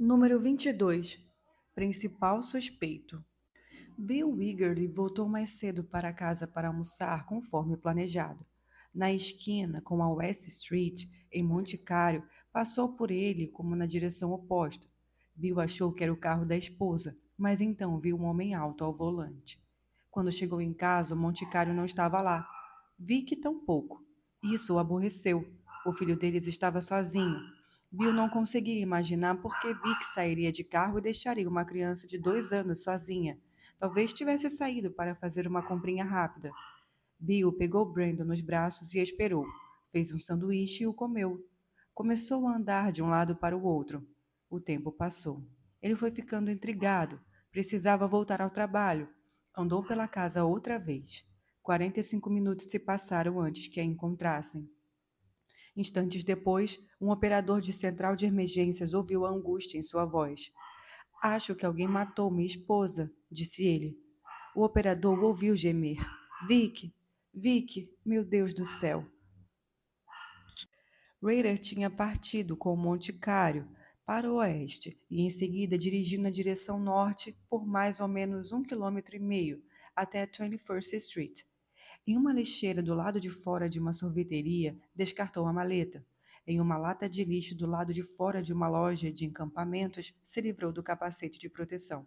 Número 22. Principal suspeito. Bill Wiggerly voltou mais cedo para casa para almoçar conforme planejado. Na esquina com a West Street, em Monte Carlo, passou por ele como na direção oposta. Bill achou que era o carro da esposa, mas então viu um homem alto ao volante. Quando chegou em casa, o Monte Carlo não estava lá. Vic tampouco. Isso o aborreceu. O filho deles estava sozinho. Bill não conseguia imaginar por que Vic sairia de carro e deixaria uma criança de 2 anos sozinha. Talvez tivesse saído para fazer uma comprinha rápida. Bill pegou Brandon nos braços e esperou. Fez um sanduíche e o comeu. Começou a andar de um lado para o outro. O tempo passou. Ele foi ficando intrigado. Precisava voltar ao trabalho. Andou pela casa outra vez. 45 minutos se passaram antes que a encontrassem. Instantes depois, um operador de central de emergências ouviu a angústia em sua voz. Acho que alguém matou minha esposa, disse ele. O operador o ouviu gemer. Vic, Vic, meu Deus do céu. Raider tinha partido com o Monte Cário para o oeste e em seguida dirigiu na direção norte por mais ou menos 1,5 km até 21st Street. Em uma lixeira do lado de fora de uma sorveteria, descartou a maleta. Em uma lata de lixo do lado de fora de uma loja de encampamentos, se livrou do capacete de proteção.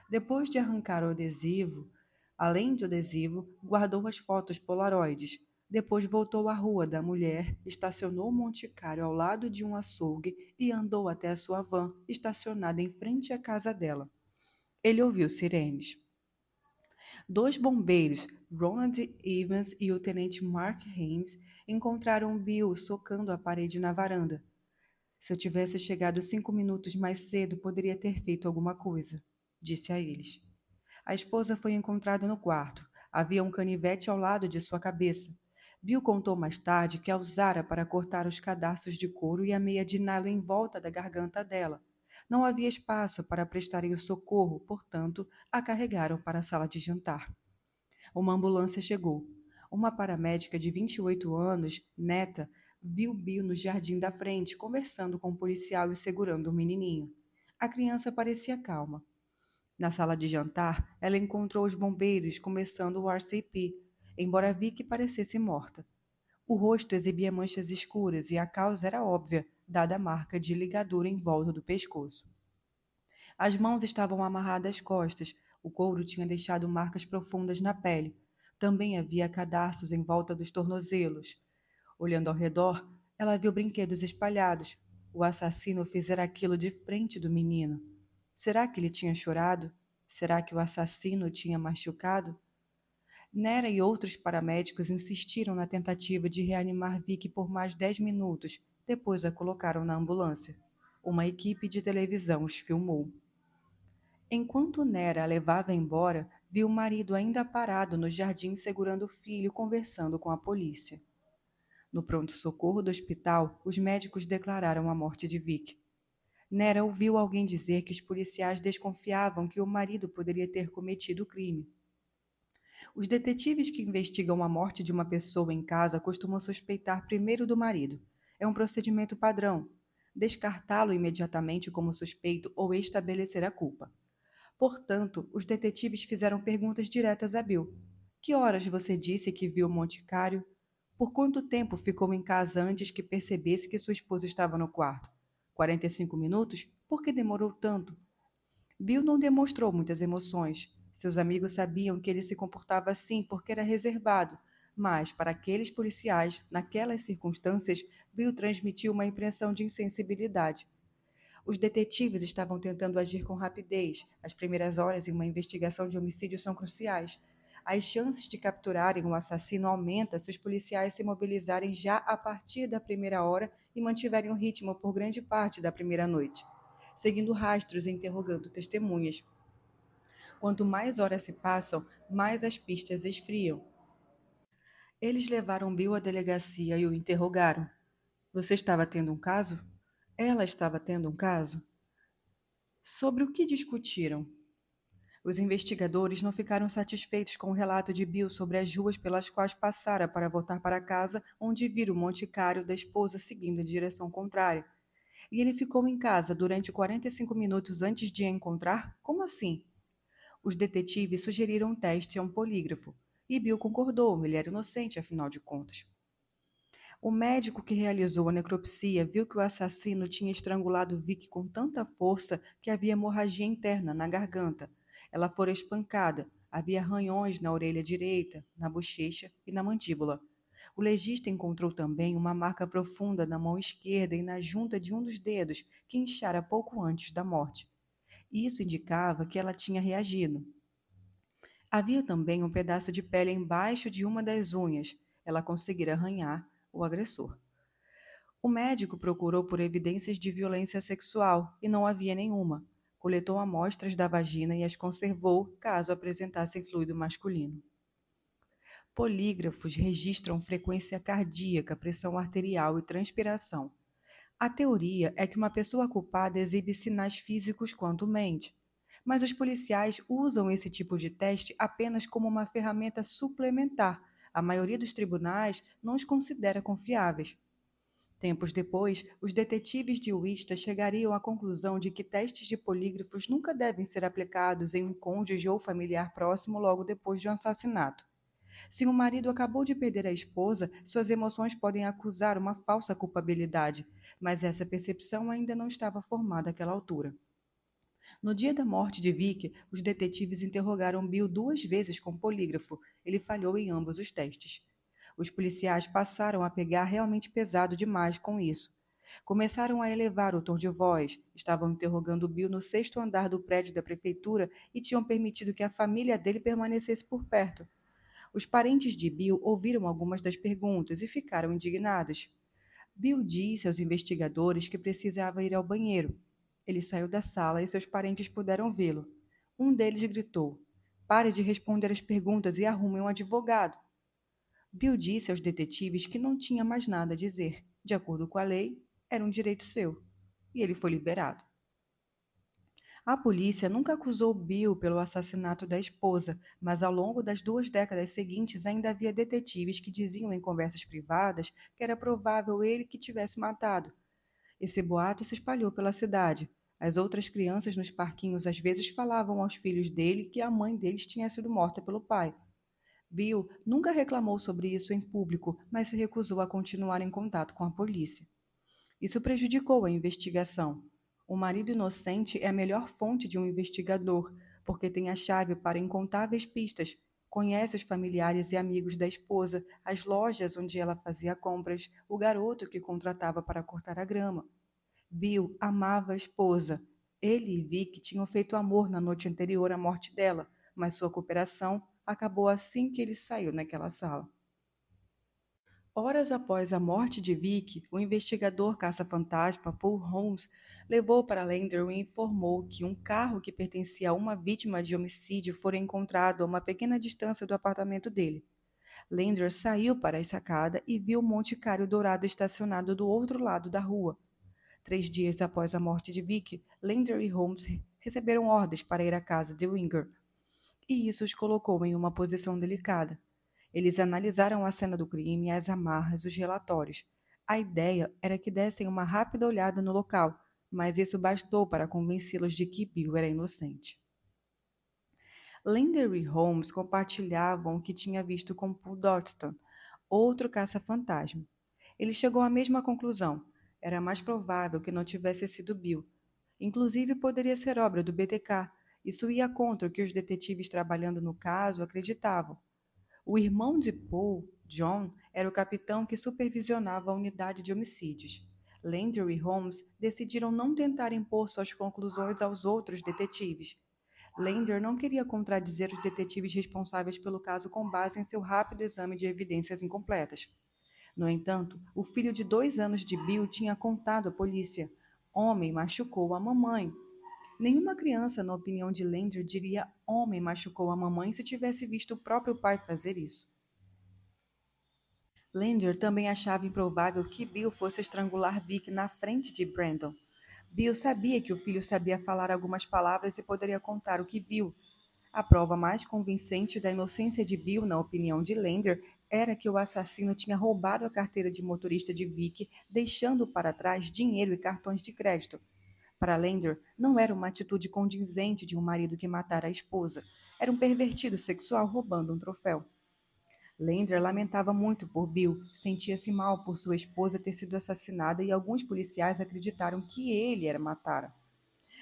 Depois de arrancar o adesivo, além do adesivo, guardou as fotos polaroides. Depois voltou à Rua da Mulher, estacionou o Monte Carlo ao lado de um açougue e andou até a sua van, estacionada em frente à casa dela. Ele ouviu sirenes. Dois bombeiros, Ronald Evans e o tenente Mark Haynes, encontraram Bill socando a parede na varanda. Se eu tivesse chegado 5 minutos mais cedo, poderia ter feito alguma coisa, disse a eles. A esposa foi encontrada no quarto. Havia um canivete ao lado de sua cabeça. Bill contou mais tarde que a usara para cortar os cadarços de couro e a meia de nylon em volta da garganta dela. Não havia espaço para prestarem o socorro, portanto, a carregaram para a sala de jantar. Uma ambulância chegou. Uma paramédica de 28 anos, Neta, viu Bill no jardim da frente, conversando com um policial e segurando um menininho. A criança parecia calma. Na sala de jantar, ela encontrou os bombeiros começando o RCP, embora Vicky parecesse morta. O rosto exibia manchas escuras e a causa era óbvia, dada a marca de ligadura em volta do pescoço. As mãos estavam amarradas às costas, o couro tinha deixado marcas profundas na pele. Também havia cadarços em volta dos tornozelos. Olhando ao redor, ela viu brinquedos espalhados. O assassino fizera aquilo de frente do menino. Será que ele tinha chorado? Será que o assassino o tinha machucado? Nera e outros paramédicos insistiram na tentativa de reanimar Vicky por mais 10 minutos. Depois a colocaram na ambulância. Uma equipe de televisão os filmou. Enquanto Nera a levava embora, viu o marido ainda parado no jardim segurando o filho conversando com a polícia. No pronto-socorro do hospital, os médicos declararam a morte de Vic. Nera ouviu alguém dizer que os policiais desconfiavam que o marido poderia ter cometido o crime. Os detetives que investigam a morte de uma pessoa em casa costumam suspeitar primeiro do marido. É um procedimento padrão. Descartá-lo imediatamente como suspeito ou estabelecer a culpa. Portanto, os detetives fizeram perguntas diretas a Bill. Que horas você disse que viu Monte Cário? Por quanto tempo ficou em casa antes que percebesse que sua esposa estava no quarto? 45 minutos? Por que demorou tanto? Bill não demonstrou muitas emoções. Seus amigos sabiam que ele se comportava assim porque era reservado, mas, para aqueles policiais, naquelas circunstâncias, Bill transmitiu uma impressão de insensibilidade. Os detetives estavam tentando agir com rapidez. As primeiras horas em uma investigação de homicídio são cruciais. As chances de capturarem um assassino aumentam se os policiais se mobilizarem já a partir da primeira hora e mantiverem o ritmo por grande parte da primeira noite, seguindo rastros e interrogando testemunhas. Quanto mais horas se passam, mais as pistas esfriam. Eles levaram Bill à delegacia e o interrogaram. Você estava tendo um caso? Ela estava tendo um caso? Sobre o que discutiram? Os investigadores não ficaram satisfeitos com o relato de Bill sobre as ruas pelas quais passara para voltar para casa, onde vira o Monte Cário da esposa seguindo em direção contrária. E ele ficou em casa durante 45 minutos antes de a encontrar? Como assim? Os detetives sugeriram um teste a um polígrafo. E Bill concordou, ele era inocente, afinal de contas. O médico que realizou a necropsia viu que o assassino tinha estrangulado Vicky com tanta força que havia hemorragia interna na garganta. Ela fora espancada, havia arranhões na orelha direita, na bochecha e na mandíbula. O legista encontrou também uma marca profunda na mão esquerda e na junta de um dos dedos, que inchara pouco antes da morte. Isso indicava que ela tinha reagido. Havia também um pedaço de pele embaixo de uma das unhas. Ela conseguira arranhar o agressor. O médico procurou por evidências de violência sexual e não havia nenhuma. Coletou amostras da vagina e as conservou caso apresentassem fluido masculino. Polígrafos registram frequência cardíaca, pressão arterial e transpiração. A teoria é que uma pessoa culpada exibe sinais físicos quando mente. Mas os policiais usam esse tipo de teste apenas como uma ferramenta suplementar. A maioria dos tribunais não os considera confiáveis. Tempos depois, os detetives de Wista chegariam à conclusão de que testes de polígrafos nunca devem ser aplicados em um cônjuge ou familiar próximo logo depois de um assassinato. Se um marido acabou de perder a esposa, suas emoções podem acusar uma falsa culpabilidade, mas essa percepção ainda não estava formada àquela altura. No dia da morte de Vicky, os detetives interrogaram Bill 2 vezes com polígrafo. Ele falhou em ambos os testes. Os policiais passaram a pegar realmente pesado demais com isso. Começaram a elevar o tom de voz, estavam interrogando Bill no sexto andar do prédio da prefeitura e tinham permitido que a família dele permanecesse por perto. Os parentes de Bill ouviram algumas das perguntas e ficaram indignados. Bill disse aos investigadores que precisava ir ao banheiro. Ele saiu da sala e seus parentes puderam vê-lo. Um deles gritou: "Pare de responder as perguntas e arrume um advogado." Bill disse aos detetives que não tinha mais nada a dizer. De acordo com a lei, era um direito seu. E ele foi liberado. A polícia nunca acusou Bill pelo assassinato da esposa, mas ao longo das 2 décadas seguintes ainda havia detetives que diziam em conversas privadas que era provável ele que tivesse matado. Esse boato se espalhou pela cidade. As outras crianças nos parquinhos às vezes falavam aos filhos dele que a mãe deles tinha sido morta pelo pai. Bill nunca reclamou sobre isso em público, mas se recusou a continuar em contato com a polícia. Isso prejudicou a investigação. O marido inocente é a melhor fonte de um investigador, porque tem a chave para incontáveis pistas. Conhece os familiares e amigos da esposa, as lojas onde ela fazia compras, o garoto que contratava para cortar a grama. Bill amava a esposa. Ele e Vicky tinham feito amor na noite anterior à morte dela, mas sua cooperação acabou assim que ele saiu naquela sala. Horas após a morte de Vicky, o investigador caça-fantasma Paul Holmes levou para Lander e informou que um carro que pertencia a uma vítima de homicídio fora encontrado a uma pequena distância do apartamento dele. Lander saiu para a sacada e viu o Monte Cário Dourado estacionado do outro lado da rua. 3 dias após a morte de Vicky, Lander e Holmes receberam ordens para ir à casa de Winger, e isso os colocou em uma posição delicada. Eles analisaram a cena do crime, as amarras, os relatórios. A ideia era que dessem uma rápida olhada no local, mas isso bastou para convencê-los de que Bill era inocente. Lander e Holmes compartilhavam o que tinha visto com Paul Dodson, outro caça-fantasma. Ele chegou à mesma conclusão. Era mais provável que não tivesse sido Bill. Inclusive, poderia ser obra do BTK. Isso ia contra o que os detetives trabalhando no caso acreditavam. O irmão de Paul, John, era o capitão que supervisionava a unidade de homicídios. Lander e Holmes decidiram não tentar impor suas conclusões aos outros detetives. Lander não queria contradizer os detetives responsáveis pelo caso com base em seu rápido exame de evidências incompletas. No entanto, o filho de 2 anos de Bill tinha contado à polícia: "Homem machucou a mamãe." Nenhuma criança, na opinião de Lander, diria "homem machucou a mamãe" se tivesse visto o próprio pai fazer isso. Lander também achava improvável que Bill fosse estrangular Vic na frente de Brandon. Bill sabia que o filho sabia falar algumas palavras e poderia contar o que viu. A prova mais convincente da inocência de Bill, na opinião de Lander, era que o assassino tinha roubado a carteira de motorista de Vicky, deixando para trás dinheiro e cartões de crédito. Para Lander, não era uma atitude condizente de um marido que matara a esposa. Era um pervertido sexual roubando um troféu. Lander lamentava muito por Bill, sentia-se mal por sua esposa ter sido assassinada e alguns policiais acreditaram que ele era matara.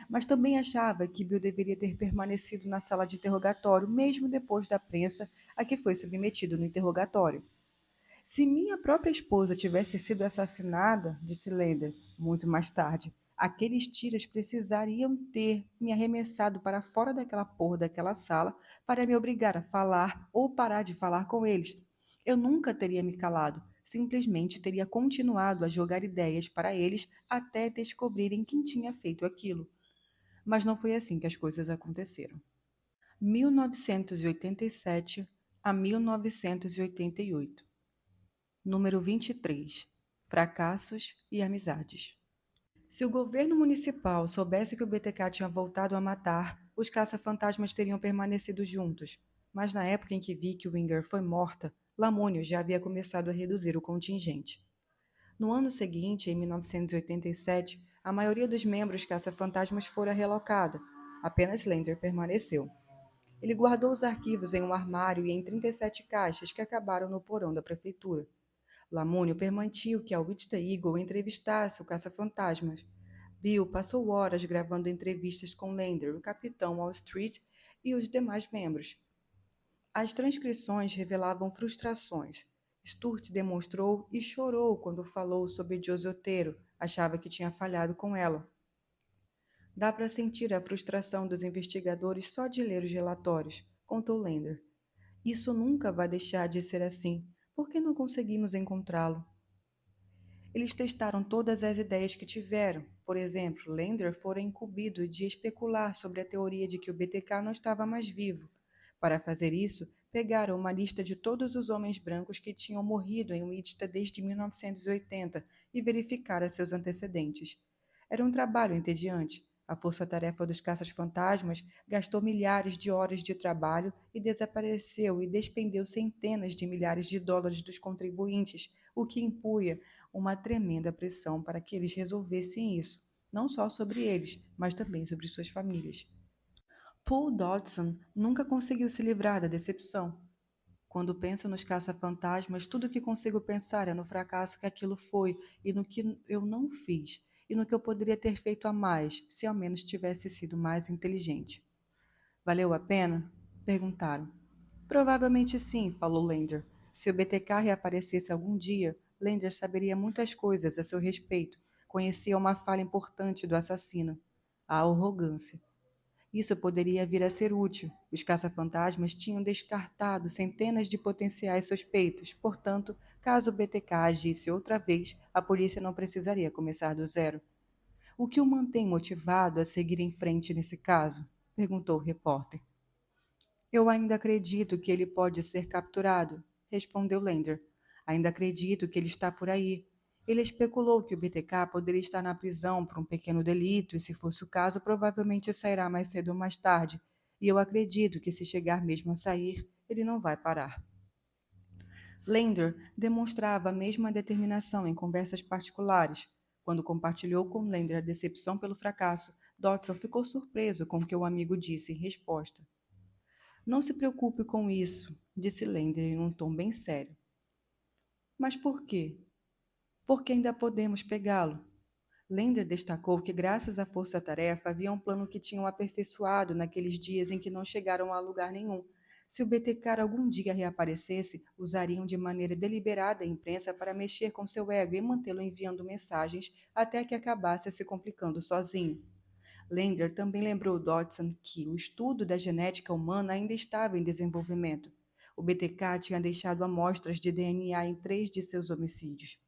Mas também achava que Bill deveria ter permanecido na sala de interrogatório, mesmo depois da prensa a que foi submetido no interrogatório. Se minha própria esposa tivesse sido assassinada, disse Lender, muito mais tarde, aqueles tiras precisariam ter me arremessado para fora daquela porra daquela sala para me obrigar a falar ou parar de falar com eles. Eu nunca teria me calado, simplesmente teria continuado a jogar ideias para eles até descobrirem quem tinha feito aquilo. Mas não foi assim que as coisas aconteceram. 1987 a 1988. Número 23. Fracassos e amizades. Se o governo municipal soubesse que o BTK tinha voltado a matar, os caça-fantasmas teriam permanecido juntos. Mas na época em que Vicky Winger foi morta, Lamônio já havia começado a reduzir o contingente. No ano seguinte, em 1987, a maioria dos membros caça-fantasmas fora relocada. Apenas Slender permaneceu. Ele guardou os arquivos em um armário e em 37 caixas que acabaram no porão da prefeitura. Lamúnio permitiu que a Wichita Eagle entrevistasse o caça-fantasmas. Bill passou horas gravando entrevistas com Lander, o capitão Wall Street e os demais membros. As transcrições revelavam frustrações. Sturt demonstrou e chorou quando falou sobre Josie Otero, achava que tinha falhado com ela. Dá para sentir a frustração dos investigadores só de ler os relatórios, contou Lander. Isso nunca vai deixar de ser assim. Por que não conseguimos encontrá-lo? Eles testaram todas as ideias que tiveram. Por exemplo, Lander fora incumbido de especular sobre a teoria de que o BTK não estava mais vivo. Para fazer isso, pegaram uma lista de todos os homens brancos que tinham morrido em Wichita desde 1980 e verificaram seus antecedentes. Era um trabalho entediante. A força-tarefa dos caças-fantasmas gastou milhares de horas de trabalho e desapareceu e despendeu centenas de milhares de dólares dos contribuintes, o que impunha uma tremenda pressão para que eles resolvessem isso, não só sobre eles, mas também sobre suas famílias. Paul Dodson nunca conseguiu se livrar da decepção. Quando penso nos caça-fantasmas, tudo o que consigo pensar é no fracasso que aquilo foi e no que eu não fiz, e no que eu poderia ter feito a mais, se ao menos tivesse sido mais inteligente. Valeu a pena? Perguntaram. Provavelmente sim, falou Lander. Se o BTK reaparecesse algum dia, Lander saberia muitas coisas a seu respeito. Conhecia uma falha importante do assassino: a arrogância. Isso poderia vir a ser útil. Os caça-fantasmas tinham descartado centenas de potenciais suspeitos, portanto, caso o BTK agisse outra vez, a polícia não precisaria começar do zero. O que o mantém motivado a seguir em frente nesse caso? Perguntou o repórter. Eu ainda acredito que ele pode ser capturado, respondeu Lander. Ainda acredito que ele está por aí. Ele especulou que o BTK poderia estar na prisão por um pequeno delito e, se fosse o caso, provavelmente sairá mais cedo ou mais tarde. E eu acredito que, se chegar mesmo a sair, ele não vai parar. Lander demonstrava a mesma determinação em conversas particulares. Quando compartilhou com Lander a decepção pelo fracasso, Dodson ficou surpreso com o que o amigo disse em resposta. Não se preocupe com isso, disse Lander em um tom bem sério. Mas por quê? Porque ainda podemos pegá-lo. Lander destacou que, graças à força-tarefa, havia um plano que tinham aperfeiçoado naqueles dias em que não chegaram a lugar nenhum. Se o BTK algum dia reaparecesse, usariam de maneira deliberada a imprensa para mexer com seu ego e mantê-lo enviando mensagens até que acabasse se complicando sozinho. Lander também lembrou Dodson que o estudo da genética humana ainda estava em desenvolvimento. O BTK tinha deixado amostras de DNA em 3 de seus homicídios.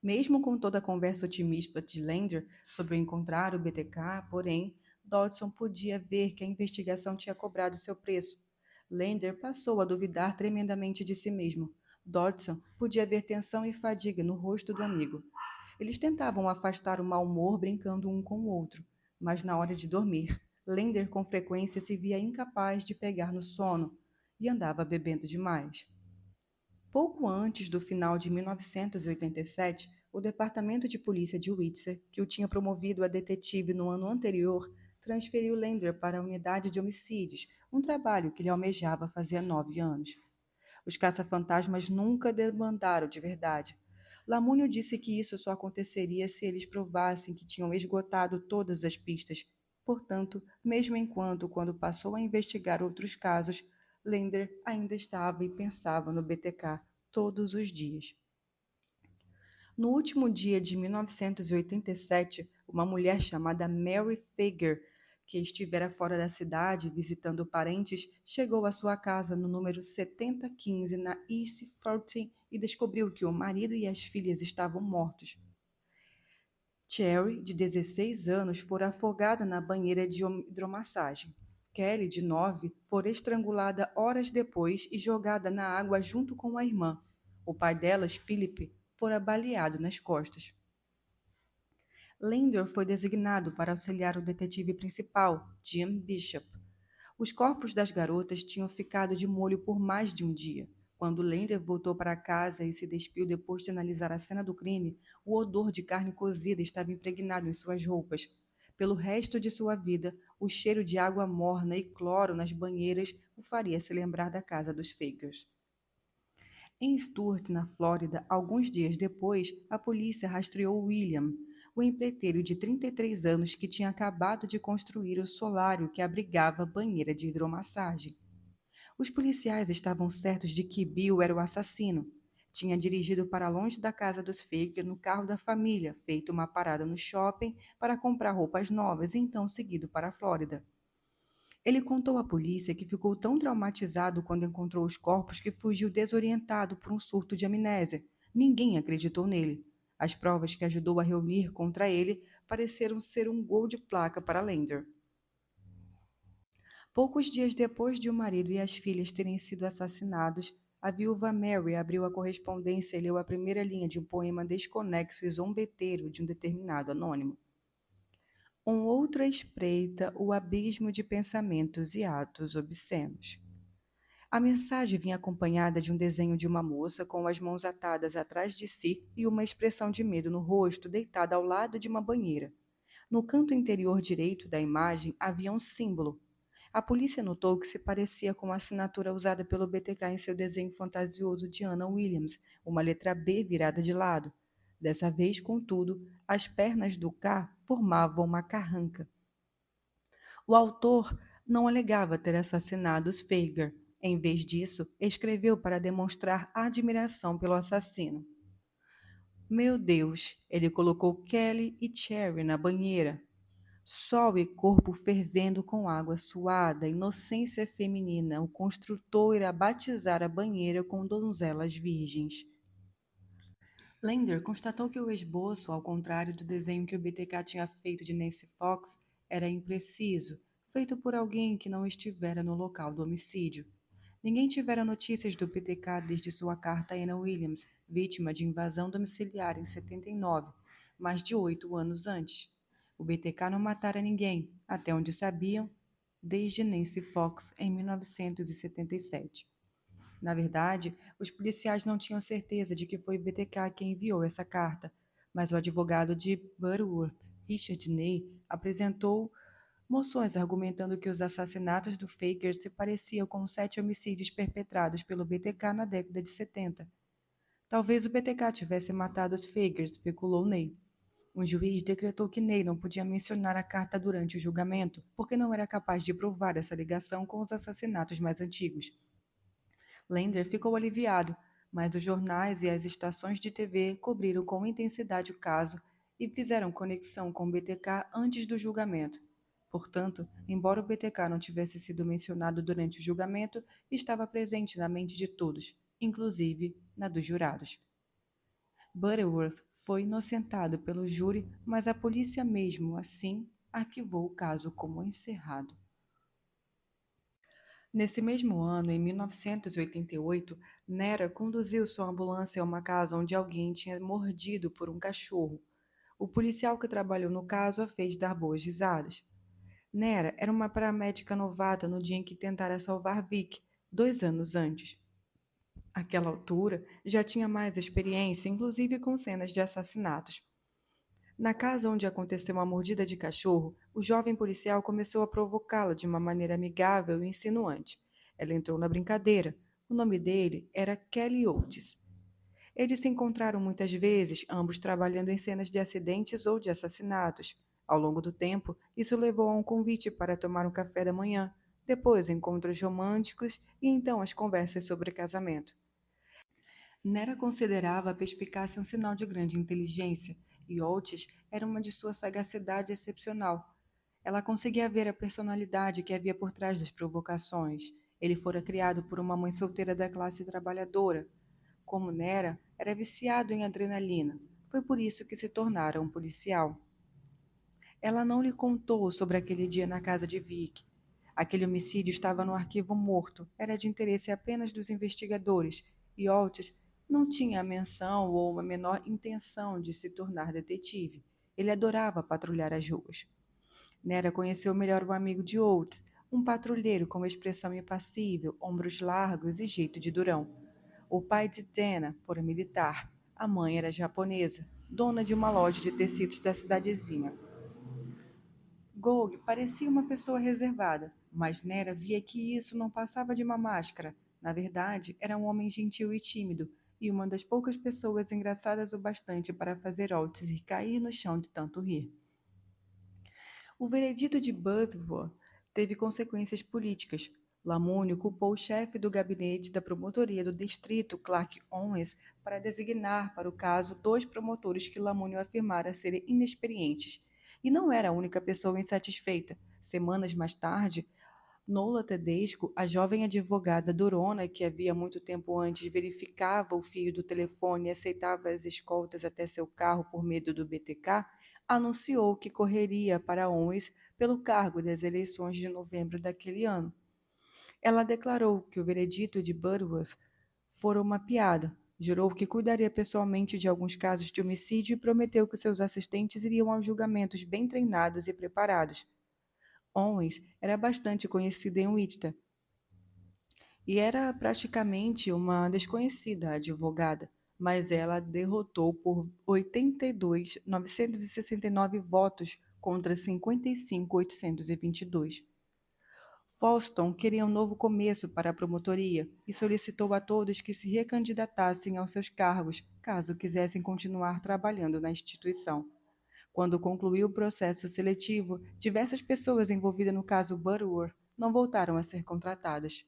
Mesmo com toda a conversa otimista de Lander sobre encontrar o BTK, porém, Dodson podia ver que a investigação tinha cobrado seu preço. Lander passou a duvidar tremendamente de si mesmo. Dodson podia ver tensão e fadiga no rosto do amigo. Eles tentavam afastar o mau humor brincando um com o outro, mas na hora de dormir, Lander com frequência se via incapaz de pegar no sono e andava bebendo demais. Pouco antes do final de 1987, o Departamento de Polícia de Windsor, que o tinha promovido a detetive no ano anterior, transferiu Lander para a unidade de homicídios, um trabalho que ele almejava fazia 9 anos. Os caça-fantasmas nunca demandaram de verdade. Lamúnio disse que isso só aconteceria se eles provassem que tinham esgotado todas as pistas. Portanto, mesmo quando passou a investigar outros casos, Lender ainda estava e pensava no BTK todos os dias. No último dia de 1987, uma mulher chamada Mary Fager, que estivera fora da cidade visitando parentes, chegou à sua casa no número 7015 na East 14 e descobriu que o marido e as filhas estavam mortos. Cherry, de 16 anos, fora afogada na banheira de hidromassagem. Kelly, de 9, fora estrangulada horas depois e jogada na água junto com a irmã. O pai delas, Philip, fora baleado nas costas. Lender foi designado para auxiliar o detetive principal, Jim Bishop. Os corpos das garotas tinham ficado de molho por mais de um dia. Quando Lender voltou para casa e se despiu depois de analisar a cena do crime, o odor de carne cozida estava impregnado em suas roupas. Pelo resto de sua vida, o cheiro de água morna e cloro nas banheiras o faria se lembrar da casa dos Fakers. Em Stuart, na Flórida, alguns dias depois, a polícia rastreou William, o empreiteiro de 33 anos que tinha acabado de construir o solário que abrigava a banheira de hidromassagem. Os policiais estavam certos de que Bill era o assassino. Tinha dirigido para longe da casa dos Faker no carro da família, feito uma parada no shopping para comprar roupas novas e então seguido para a Flórida. Ele contou à polícia que ficou tão traumatizado quando encontrou os corpos que fugiu desorientado por um surto de amnésia. Ninguém acreditou nele. As provas que ajudou a reunir contra ele pareceram ser um gol de placa para Lander. Poucos dias depois de o marido e as filhas terem sido assassinados, a viúva Mary abriu a correspondência e leu a primeira linha de um poema desconexo e zombeteiro de um determinado anônimo. Um outro espreita o abismo de pensamentos e atos obscenos. A mensagem vinha acompanhada de um desenho de uma moça com as mãos atadas atrás de si e uma expressão de medo no rosto, deitada ao lado de uma banheira. No canto inferior direito da imagem havia um símbolo. A polícia notou que se parecia com a assinatura usada pelo BTK em seu desenho fantasioso de Anna Williams, uma letra B virada de lado. Dessa vez, contudo, as pernas do K formavam uma carranca. O autor não alegava ter assassinado os Fager. Em vez disso, escreveu para demonstrar admiração pelo assassino. Meu Deus, ele colocou Kelly e Cherry na banheira. Sol e corpo fervendo com água suada, inocência feminina, o construtor irá batizar a banheira com donzelas virgens. Lender constatou que o esboço, ao contrário do desenho que o BTK tinha feito de Nancy Fox, era impreciso, feito por alguém que não estivera no local do homicídio. Ninguém tivera notícias do BTK desde sua carta a Anna Williams, vítima de invasão domiciliar em 79, mais de 8 anos antes. O BTK não matara ninguém, até onde sabiam, desde Nancy Fox em 1977. Na verdade, os policiais não tinham certeza de que foi o BTK quem enviou essa carta, mas o advogado de Butterworth, Richard Ney, apresentou moções argumentando que os assassinatos do Faker se pareciam com os 7 homicídios perpetrados pelo BTK na década de 70. Talvez o BTK tivesse matado os Fakers, especulou Ney. Um juiz decretou que Ney não podia mencionar a carta durante o julgamento, porque não era capaz de provar essa ligação com os assassinatos mais antigos. Lender ficou aliviado, mas os jornais e as estações de TV cobriram com intensidade o caso e fizeram conexão com o BTK antes do julgamento. Portanto, embora o BTK não tivesse sido mencionado durante o julgamento, estava presente na mente de todos, inclusive na dos jurados. Butterworth foi inocentado pelo júri, mas a polícia mesmo assim arquivou o caso como encerrado. Nesse mesmo ano, em 1988, Nera conduziu sua ambulância a uma casa onde alguém tinha mordido por um cachorro. O policial que trabalhou no caso a fez dar boas risadas. Nera era uma paramédica novata no dia em que tentara salvar Vic, 2 anos antes. Àquela altura, já tinha mais experiência, inclusive com cenas de assassinatos. Na casa onde aconteceu uma mordida de cachorro, o jovem policial começou a provocá-la de uma maneira amigável e insinuante. Ela entrou na brincadeira. O nome dele era Kelly Oates. Eles se encontraram muitas vezes, ambos trabalhando em cenas de acidentes ou de assassinatos. Ao longo do tempo, isso levou a um convite para tomar um café da manhã, depois encontros românticos e então as conversas sobre casamento. Nera considerava a perspicácia um sinal de grande inteligência, e Oates era uma de sua sagacidade excepcional. Ela conseguia ver a personalidade que havia por trás das provocações. Ele fora criado por uma mãe solteira da classe trabalhadora. Como Nera, era viciado em adrenalina. Foi por isso que se tornara um policial. Ela não lhe contou sobre aquele dia na casa de Vic. Aquele homicídio estava no arquivo morto, era de interesse apenas dos investigadores, e Oates não tinha a menção ou a menor intenção de se tornar detetive. Ele adorava patrulhar as ruas. Nera conheceu melhor o amigo de Oates, um patrulheiro com expressão impassível, ombros largos e jeito de durão. O pai de Dana fora militar. A mãe era japonesa, dona de uma loja de tecidos da cidadezinha. Gog parecia uma pessoa reservada, mas Nera via que isso não passava de uma máscara. Na verdade, era um homem gentil e tímido, e uma das poucas pessoas engraçadas o bastante para fazer Oates cair no chão de tanto rir. O veredito de Butterworth teve consequências políticas. Lamúnio culpou o chefe do gabinete da promotoria do distrito, Clark Owens, para designar para o caso dois promotores que Lamúnio afirmara serem inexperientes. E não era a única pessoa insatisfeita. Semanas mais tarde, Nola Tedesco, a jovem advogada durona que havia muito tempo antes verificava o fio do telefone e aceitava as escoltas até seu carro por medo do BTK, anunciou que correria para Owens pelo cargo das eleições de novembro daquele ano. Ela declarou que o veredito de Butterworth fora uma piada, jurou que cuidaria pessoalmente de alguns casos de homicídio e prometeu que seus assistentes iriam aos julgamentos bem treinados e preparados. Owens era bastante conhecida em Wichita e era praticamente uma desconhecida advogada, mas ela derrotou por 82.969 votos contra 55.822. Falston queria um novo começo para a promotoria e solicitou a todos que se recandidatassem aos seus cargos, caso quisessem continuar trabalhando na instituição. Quando concluiu o processo seletivo, diversas pessoas envolvidas no caso Butterworth não voltaram a ser contratadas.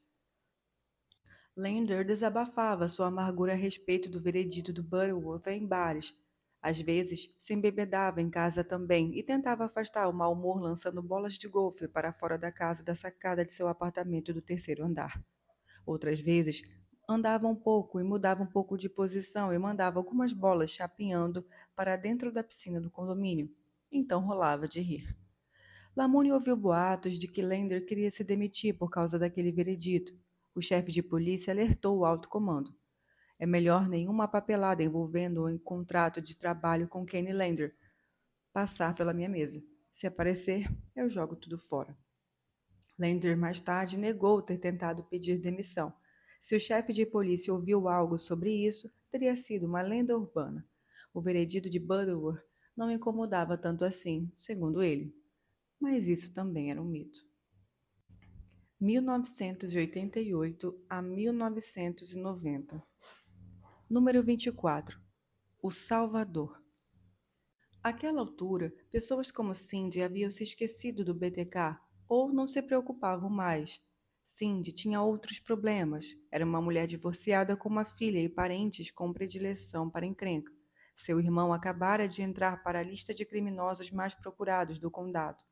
Lander desabafava sua amargura a respeito do veredito do Butterworth em bares. Às vezes, se embebedava em casa também e tentava afastar o mau humor lançando bolas de golfe para fora da casa da sacada de seu apartamento do terceiro andar. Outras vezes, andava um pouco e mudava um pouco de posição e mandava algumas bolas chapinhando para dentro da piscina do condomínio. Então rolava de rir. Lamourie ouviu boatos de que Lander queria se demitir por causa daquele veredito. O chefe de polícia alertou o alto comando. É melhor nenhuma papelada envolvendo um contrato de trabalho com Kenny Lander passar pela minha mesa. Se aparecer, eu jogo tudo fora. Lander mais tarde negou ter tentado pedir demissão. Se o chefe de polícia ouviu algo sobre isso, teria sido uma lenda urbana. O veredito de Butterworth não incomodava tanto assim, segundo ele. Mas isso também era um mito. 1988 a 1990. Número 24. O Salvador. Àquela altura, pessoas como Cindy haviam se esquecido do BTK ou não se preocupavam mais. Cindy tinha outros problemas. Era uma mulher divorciada com uma filha e parentes com predileção para encrenca. Seu irmão acabara de entrar para a lista de criminosos mais procurados do condado.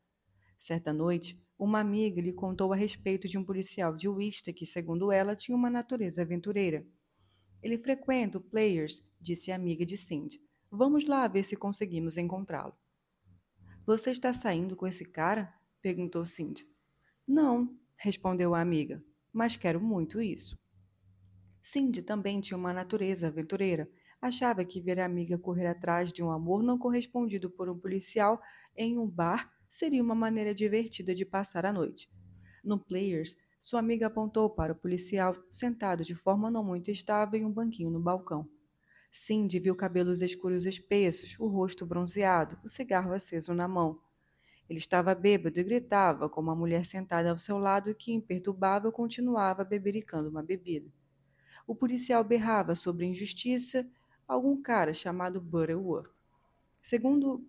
Certa noite, uma amiga lhe contou a respeito de um policial de Wichita que, segundo ela, tinha uma natureza aventureira. Ele frequenta o Players, disse a amiga de Cindy. Vamos lá ver se conseguimos encontrá-lo. Você está saindo com esse cara? Perguntou Cindy. Não, respondeu a amiga, mas quero muito isso. Cindy também tinha uma natureza aventureira. Achava que ver a amiga correr atrás de um amor não correspondido por um policial em um bar seria uma maneira divertida de passar a noite. No Players, Sua amiga apontou para o policial sentado de forma não muito estável em um banquinho no balcão. Cindy viu cabelos escuros espessos, o rosto bronzeado, o cigarro aceso na mão. Ele estava bêbado e gritava com uma mulher sentada ao seu lado que, imperturbável, continuava bebericando uma bebida. O policial berrava sobre injustiça algum cara chamado Butterworth. Segundo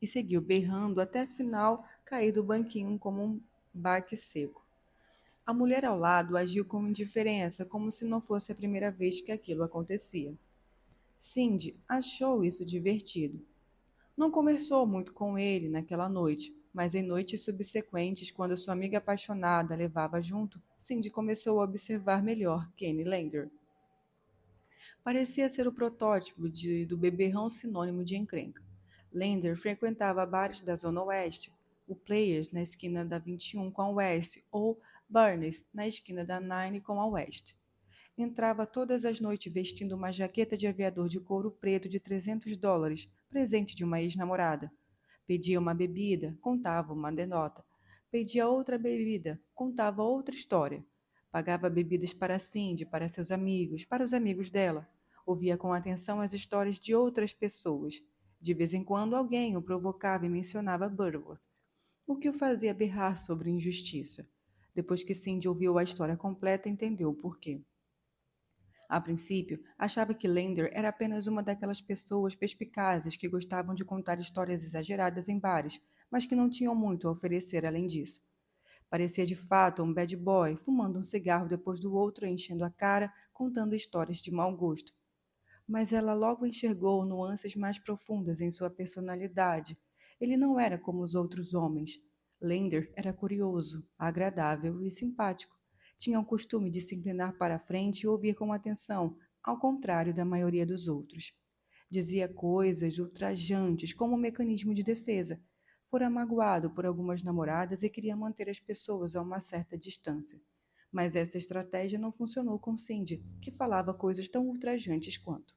e seguiu berrando até afinal cair do banquinho como um baque seco. A mulher ao lado agiu com indiferença, como se não fosse a primeira vez que aquilo acontecia. Cindy achou isso divertido. Não conversou muito com ele naquela noite, mas em noites subsequentes, quando sua amiga apaixonada a levava junto, Cindy começou a observar melhor Kenny Lander. Parecia ser o protótipo do beberrão sinônimo de encrenca. Lander frequentava bares da Zona Oeste, o Players na esquina da 21 com a West ou Barnes na esquina da 9 com a West. Entrava todas as noites vestindo uma jaqueta de aviador de couro preto de $300, presente de uma ex-namorada. Pedia uma bebida, contava uma anedota. Pedia outra bebida, contava outra história. Pagava bebidas para Cindy, para seus amigos, para os amigos dela. Ouvia com atenção as histórias de outras pessoas. De vez em quando alguém o provocava e mencionava Butterworth, o que o fazia berrar sobre injustiça. Depois que Cindy ouviu a história completa, entendeu o porquê. A princípio, achava que Lander era apenas uma daquelas pessoas perspicazes que gostavam de contar histórias exageradas em bares, mas que não tinham muito a oferecer além disso. Parecia de fato um bad boy, fumando um cigarro depois do outro, enchendo a cara, contando histórias de mau gosto. Mas ela logo enxergou nuances mais profundas em sua personalidade. Ele não era como os outros homens. Lander era curioso, agradável e simpático. Tinha o costume de se inclinar para a frente e ouvir com atenção, ao contrário da maioria dos outros. Dizia coisas ultrajantes como um mecanismo de defesa. Fora magoado por algumas namoradas e queria manter as pessoas a uma certa distância. Mas essa estratégia não funcionou com Cindy, que falava coisas tão ultrajantes quanto.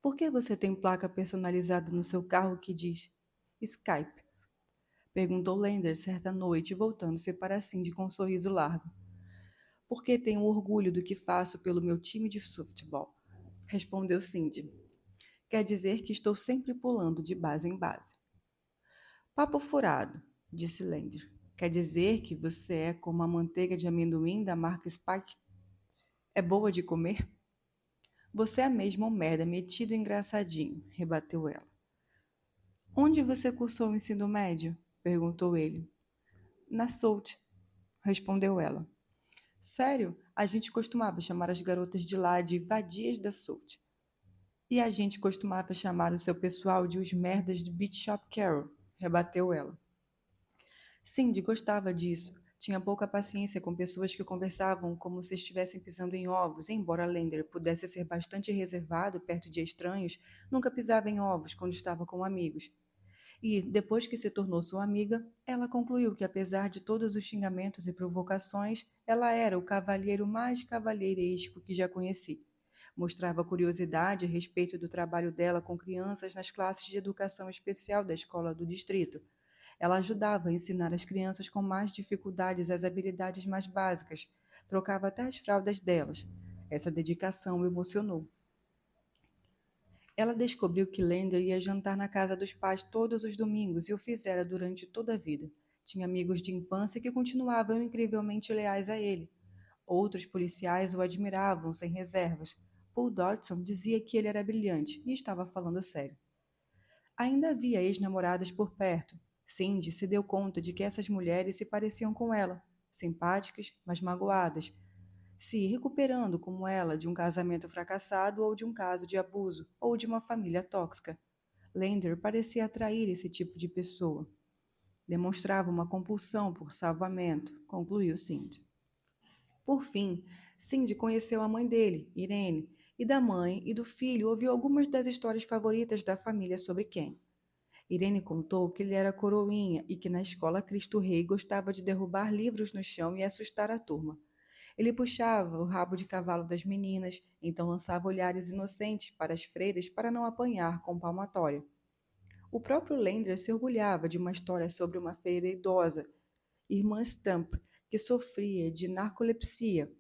Por que você tem placa personalizada no seu carro que diz Skype? Perguntou Lander certa noite, voltando-se para Cindy com um sorriso largo. Porque tenho orgulho do que faço pelo meu time de futebol, respondeu Cindy. Quer dizer que estou sempre pulando de base em base. Papo furado, disse Lander. Quer dizer que você é como a manteiga de amendoim da marca Spike? É boa de comer? Você é mesmo um merda metido e engraçadinho, rebateu ela. Onde você cursou o ensino médio? Perguntou ele. Na SOUT, respondeu ela. Sério? A gente costumava chamar as garotas de lá de vadias da SOUT. E a gente costumava chamar o seu pessoal de os merdas do Beach Shop Carol, rebateu ela. Cindy gostava disso. Tinha pouca paciência com pessoas que conversavam como se estivessem pisando em ovos, embora Lander pudesse ser bastante reservado perto de estranhos, nunca pisava em ovos quando estava com amigos. E, depois que se tornou sua amiga, ela concluiu que, apesar de todos os xingamentos e provocações, ela era o cavalheiro mais cavalheiresco que já conheci. Mostrava curiosidade a respeito do trabalho dela com crianças nas classes de educação especial da escola do distrito. Ela ajudava a ensinar as crianças com mais dificuldades as habilidades mais básicas, trocava até as fraldas delas. Essa dedicação o emocionou. Ela descobriu que Lander ia jantar na casa dos pais todos os domingos e o fizera durante toda a vida. Tinha amigos de infância que continuavam incrivelmente leais a ele. Outros policiais o admiravam sem reservas. Paul Dodson dizia que ele era brilhante e estava falando sério. Ainda havia ex-namoradas por perto. Cindy se deu conta de que essas mulheres se pareciam com ela, simpáticas, mas magoadas, se recuperando como ela de um casamento fracassado ou de um caso de abuso ou de uma família tóxica. Lander parecia atrair esse tipo de pessoa. Demonstrava uma compulsão por salvamento, concluiu Cindy. Por fim, Cindy conheceu a mãe dele, Irene, e da mãe e do filho ouviu algumas das histórias favoritas da família sobre Ken. Irene contou que ele era coroinha e que na escola Cristo Rei gostava de derrubar livros no chão e assustar a turma. Ele puxava o rabo de cavalo das meninas, então lançava olhares inocentes para as freiras para não apanhar com palmatória. O próprio Lander se orgulhava de uma história sobre uma freira idosa, irmã Stump, que sofria de narcolepsia.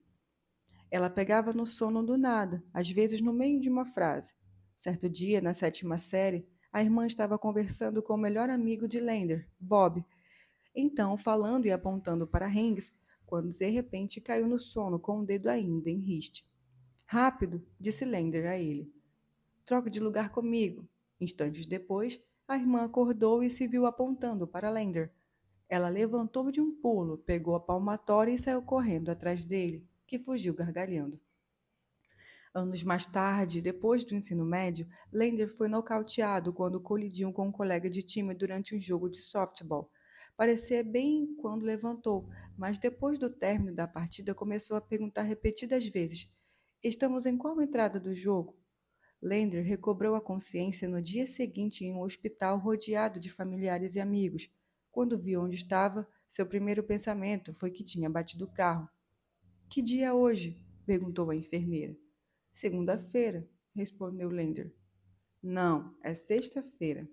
Ela pegava no sono do nada, às vezes no meio de uma frase. Certo dia, na sétima série, a irmã estava conversando com o melhor amigo de Lander, Bob. Então, falando e apontando para Hengst, quando de repente caiu no sono com o dedo ainda em riste. Rápido, disse Lander a ele. Troque de lugar comigo. Instantes depois, a irmã acordou e se viu apontando para Lander. Ela levantou de um pulo, pegou a palmatória e saiu correndo atrás dele, que fugiu gargalhando. Anos mais tarde, depois do ensino médio, Lander foi nocauteado quando colidiu com um colega de time durante um jogo de softball. Parecia bem quando levantou, mas depois do término da partida começou a perguntar repetidas vezes: Estamos em qual entrada do jogo? Lander recobrou a consciência no dia seguinte em um hospital rodeado de familiares e amigos. Quando viu onde estava, seu primeiro pensamento foi que tinha batido o carro. Que dia é hoje? Perguntou a enfermeira. Segunda-feira, respondeu Lander. Não, é sexta-feira.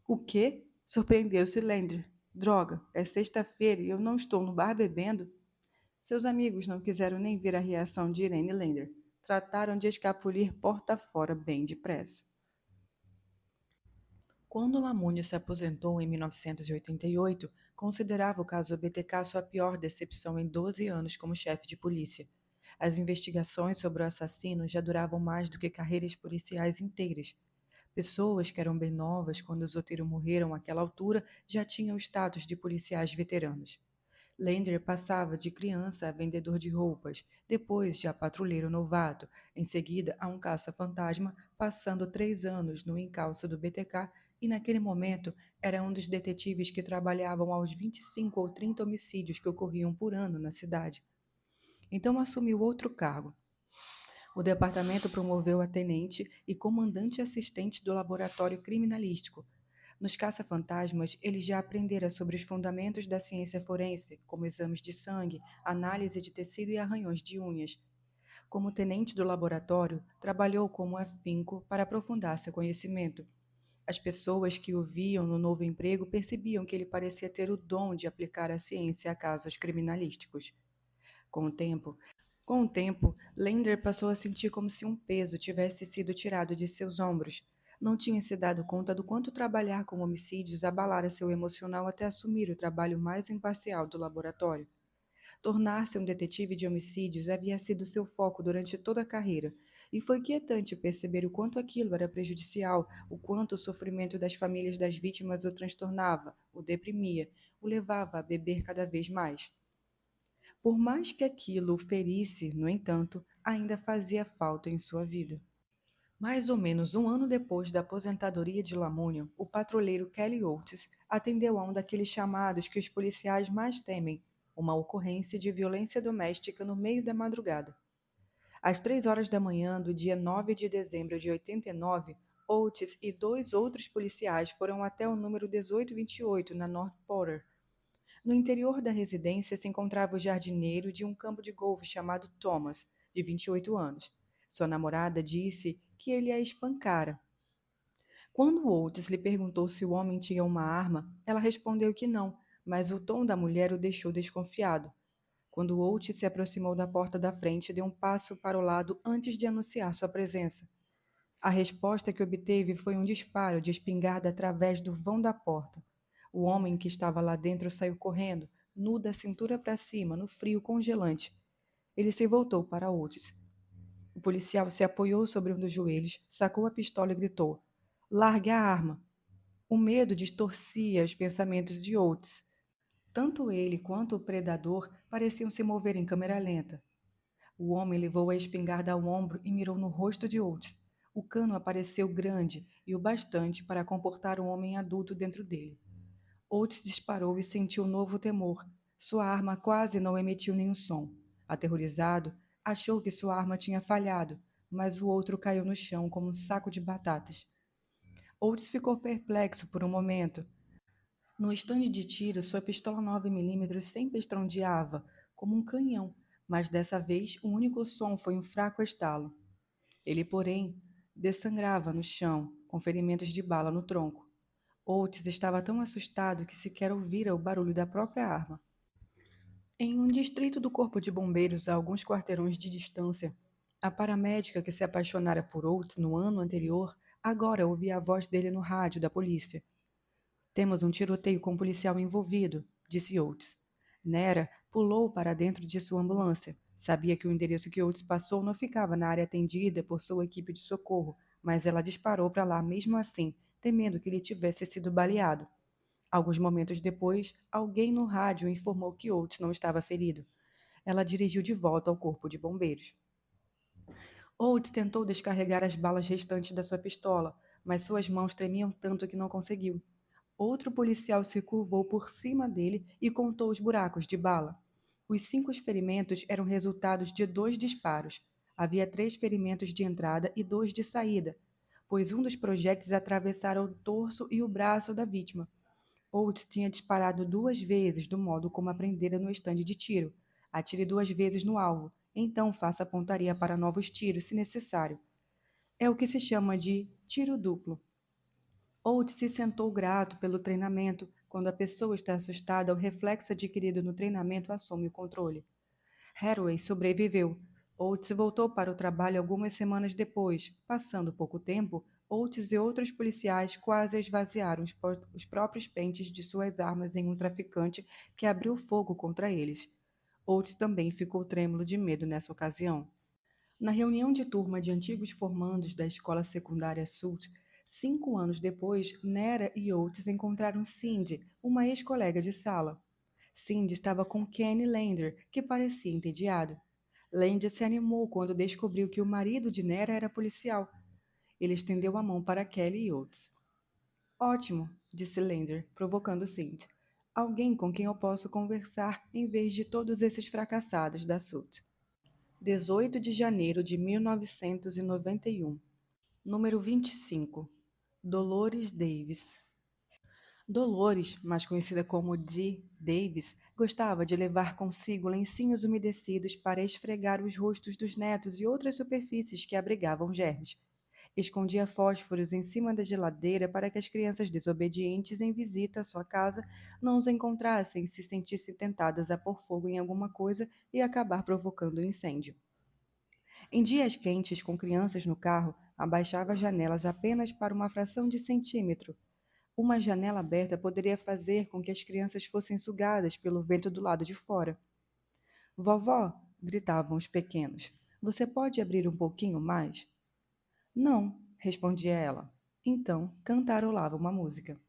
O quê? Surpreendeu-se Lander. Droga, é sexta-feira e eu não estou no bar bebendo? Seus amigos não quiseram nem ver a reação de Irene Lander. Trataram de escapulir porta fora bem depressa. Quando Lamúnio se aposentou em 1988, considerava o caso BTK sua pior decepção em 12 anos como chefe de polícia. As investigações sobre o assassino já duravam mais do que carreiras policiais inteiras. Pessoas que eram bem novas quando os Otero morreram àquela altura já tinham o status de policiais veteranos. Lander passava de criança a vendedor de roupas, depois de a patrulheiro novato, em seguida a um caça-fantasma, passando 3 anos no encalço do BTK e naquele momento era um dos detetives que trabalhavam aos 25 ou 30 homicídios que ocorriam por ano na cidade. Então assumiu outro cargo. O departamento promoveu a tenente e comandante assistente do laboratório criminalístico. Nos caça-fantasmas, ele já aprendera sobre os fundamentos da ciência forense, como exames de sangue, análise de tecido e arranhões de unhas. Como tenente do laboratório, trabalhou como afinco para aprofundar seu conhecimento. As pessoas que o viam no novo emprego percebiam que ele parecia ter o dom de aplicar a ciência a casos criminalísticos. Com o tempo, Lander passou a sentir como se um peso tivesse sido tirado de seus ombros. Não tinha se dado conta do quanto trabalhar com homicídios abalara seu emocional até assumir o trabalho mais imparcial do laboratório. Tornar-se um detetive de homicídios havia sido seu foco durante toda a carreira, e foi inquietante perceber o quanto aquilo era prejudicial, o quanto o sofrimento das famílias das vítimas o transtornava, o deprimia, o levava a beber cada vez mais. Por mais que aquilo o ferisse, no entanto, ainda fazia falta em sua vida. Mais ou menos um ano depois da aposentadoria de Lamúnio, o patrulheiro Kelly Oates atendeu a um daqueles chamados que os policiais mais temem, uma ocorrência de violência doméstica no meio da madrugada. Às 3 horas da manhã do dia 9 de dezembro de 89, Oates e dois outros policiais foram até o número 1828 na North Porter. No interior da residência se encontrava o jardineiro de um campo de golfe chamado Thomas, de 28 anos. Sua namorada disse que ele a espancara. Quando Oates lhe perguntou se o homem tinha uma arma, ela respondeu que não, mas o tom da mulher o deixou desconfiado. Quando Oates se aproximou da porta da frente, deu um passo para o lado antes de anunciar sua presença. A resposta que obteve foi um disparo de espingarda através do vão da porta. O homem que estava lá dentro saiu correndo, nu da cintura para cima, no frio congelante. Ele se voltou para Oates. O policial se apoiou sobre um dos joelhos, sacou a pistola e gritou: Largue a arma! O medo distorcia os pensamentos de Oates. Tanto ele quanto o predador pareciam se mover em câmera lenta. O homem levou a espingarda ao ombro e mirou no rosto de Oates. O cano apareceu grande e o bastante para comportar um homem adulto dentro dele. Oates disparou e sentiu um novo temor. Sua arma quase não emitiu nenhum som. Aterrorizado, achou que sua arma tinha falhado, mas o outro caiu no chão como um saco de batatas. Oates ficou perplexo por um momento. No estande de tiro, sua pistola 9mm sempre estrondeava, como um canhão, mas dessa vez o único som foi um fraco estalo. Ele, porém, dessangrava no chão, com ferimentos de bala no tronco. Oates estava tão assustado que sequer ouvira o barulho da própria arma. Em um distrito do Corpo de Bombeiros, a alguns quarteirões de distância, a paramédica que se apaixonara por Oates no ano anterior agora ouvia a voz dele no rádio da polícia. Temos um tiroteio com um policial envolvido, disse Oates. Nera pulou para dentro de sua ambulância. Sabia que o endereço que Oates passou não ficava na área atendida por sua equipe de socorro, mas ela disparou para lá mesmo assim, temendo que ele tivesse sido baleado. Alguns momentos depois, alguém no rádio informou que Oates não estava ferido. Ela dirigiu de volta ao corpo de bombeiros. Oates tentou descarregar as balas restantes da sua pistola, mas suas mãos tremiam tanto que não conseguiu. Outro policial se curvou por cima dele e contou os buracos de bala. Os 5 ferimentos eram resultados de 2 disparos. Havia 3 ferimentos de entrada e 2 de saída, pois um dos projéteis atravessara o torso e o braço da vítima. Oates tinha disparado 2 vezes do modo como aprendera no estande de tiro. Atire 2 vezes no alvo, então faça a pontaria para novos tiros, se necessário. É o que se chama de tiro duplo. Oates se sentou grato pelo treinamento. Quando a pessoa está assustada, o reflexo adquirido no treinamento assume o controle. Hathaway sobreviveu. Oates voltou para o trabalho algumas semanas depois. Passando pouco tempo, Oates e outros policiais quase esvaziaram os próprios pentes de suas armas em um traficante que abriu fogo contra eles. Oates também ficou trêmulo de medo nessa ocasião. Na reunião de turma de antigos formandos da escola secundária Sult, 5 anos depois, Nera e Oates encontraram Cindy, uma ex-colega de sala. Cindy estava com Kenny Lander, que parecia entediado. Lander se animou quando descobriu que o marido de Nera era policial. Ele estendeu a mão para Kelly e Oates. Ótimo, disse Lander, provocando Cindy. Alguém com quem eu posso conversar em vez de todos esses fracassados da Sult. 18 de janeiro de 1991. Número 25. Dolores Davis. Dolores, mais conhecida como Dee Davis, gostava de levar consigo lencinhos umedecidos para esfregar os rostos dos netos e outras superfícies que abrigavam germes. Escondia fósforos em cima da geladeira para que as crianças desobedientes em visita à sua casa não os encontrassem e se sentissem tentadas a pôr fogo em alguma coisa e acabar provocando um incêndio. Em dias quentes, com crianças no carro, abaixava as janelas apenas para uma fração de centímetro. Uma janela aberta poderia fazer com que as crianças fossem sugadas pelo vento do lado de fora. Vovó, gritavam os pequenos, você pode abrir um pouquinho mais? Não, respondia ela. Então, cantarolava uma música.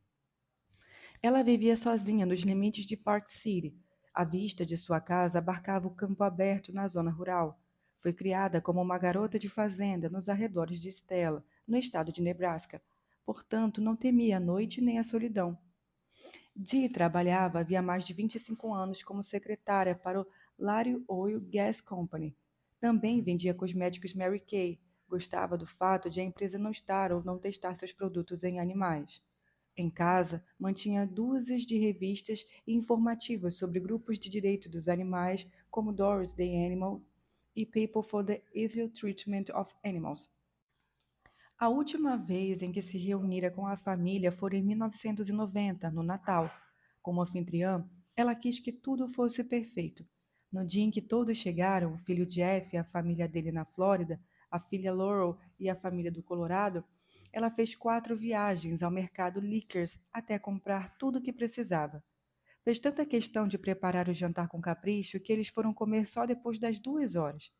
Ela vivia sozinha nos limites de Park City. A vista de sua casa abarcava o campo aberto na zona rural. Foi criada como uma garota de fazenda nos arredores de Stella, no estado de Nebraska. Portanto, não temia a noite nem a solidão. Dee trabalhava havia mais de 25 anos como secretária para o Larry Oil Gas Company. Também vendia cosméticos Mary Kay. Gostava do fato de a empresa não estar ou não testar seus produtos em animais. Em casa, mantinha dúzias de revistas e informativas sobre grupos de direito dos animais, como Doris the Animal e People for the Ethical Treatment of Animals. A última vez em que se reunira com a família foi em 1990, no Natal. Como anfitriã, ela quis que tudo fosse perfeito. No dia em que todos chegaram, o filho Jeff e a família dele na Flórida, a filha Laurel e a família do Colorado, ela fez 4 viagens ao mercado Lickers até comprar tudo o que precisava. Fez tanta questão de preparar o jantar com capricho que eles foram comer só depois das 2 horas.